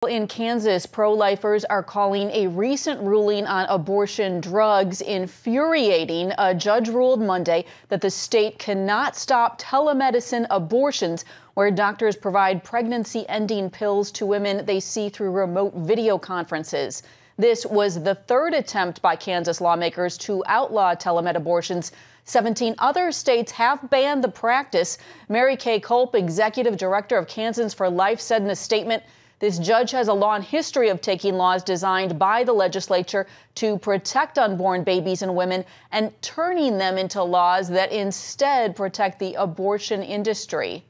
In Kansas, pro-lifers are calling a recent ruling on abortion drugs infuriating. A judge ruled Monday that the state cannot stop telemedicine abortions, where doctors provide pregnancy-ending pills to women they see through remote video conferences. This was the third attempt by Kansas lawmakers to outlaw telemed abortions. 17 other states have banned the practice. Mary Kay Culp, executive director of Kansans for Life, said in a statement, "This judge has a long history of taking laws designed by the legislature to protect unborn babies and women and turning them into laws that instead protect the abortion industry."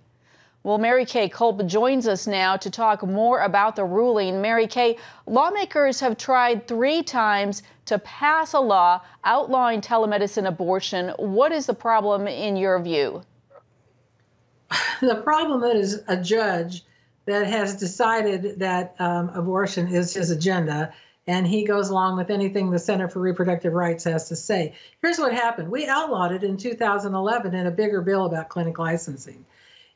Well, Mary Kay Culp joins us now to talk more about the ruling. Mary Kay, lawmakers have tried 3 times to pass a law outlawing telemedicine abortion. What is the problem in your view? The problem is a judge that has decided that abortion is his agenda, and he goes along with anything the Center for Reproductive Rights has to say. Here's what happened. We outlawed it in 2011 in a bigger bill about clinic licensing.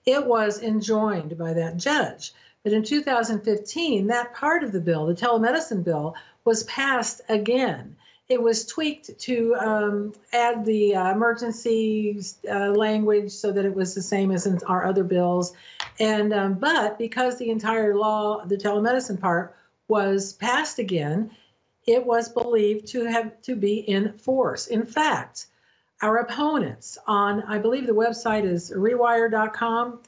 It was enjoined by that judge. But in 2015, that part of the bill, the telemedicine bill, was passed again. It was tweaked to add the emergency language so that it was the same as in our other bills. And but because the entire law, the telemedicine part, was passed again, it was believed to be in force. In fact, our opponents on, I believe the website is rewire.com,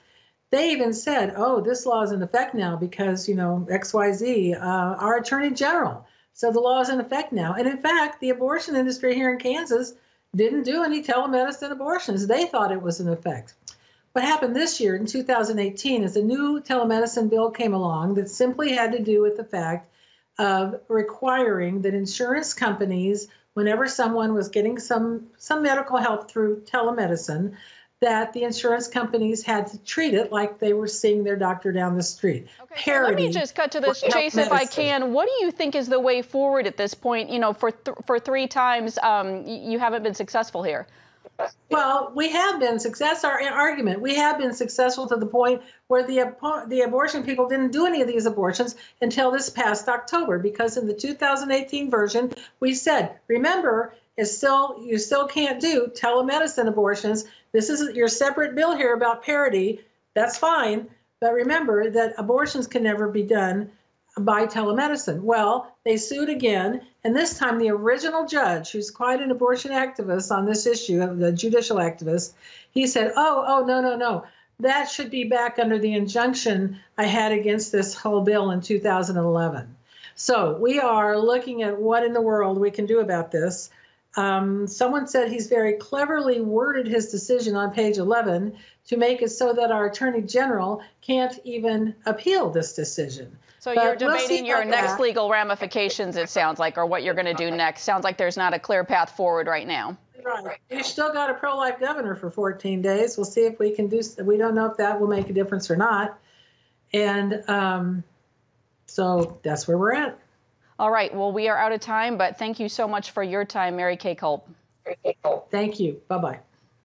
they even said, oh, this law is in effect now because, XYZ, our attorney general. So the law is in effect now. And in fact, the abortion industry here in Kansas didn't do any telemedicine abortions. They thought it was in effect. What happened this year in 2018 is a new telemedicine bill came along that simply had to do with the fact of requiring that insurance companies, whenever someone was getting some medical help through telemedicine, that the insurance companies had to treat it like they were seeing their doctor down the street. Okay, so let me just cut to this chase if I can. What do you think is the way forward at this point? For 3 times, you haven't been successful here. Well, we have been successful. Our argument, we have been successful to the point where the abortion people didn't do any of these abortions until this past October, because in the 2018 version, we said, remember, you still can't do telemedicine abortions. This is your separate bill here about parity. That's fine. But remember that abortions can never be done by telemedicine. Well, they sued again. And this time the original judge, who's quite an abortion activist on this issue, the judicial activist, he said, oh, no. That should be back under the injunction I had against this whole bill in 2011. So we are looking at what in the world we can do about this. Someone said he's very cleverly worded his decision on page 11 to make it so that our attorney general can't even appeal this decision. So you're debating your next legal ramifications, it sounds like, or what you're going to do next. Sounds like there's not a clear path forward right now. Right. We've still got a pro-life governor for 14 days. We'll see if we can we don't know if that will make a difference or not. And so that's where we're at. All right. Well, we are out of time, but thank you so much for your time, Mary Kay Culp. Thank you. Bye-bye.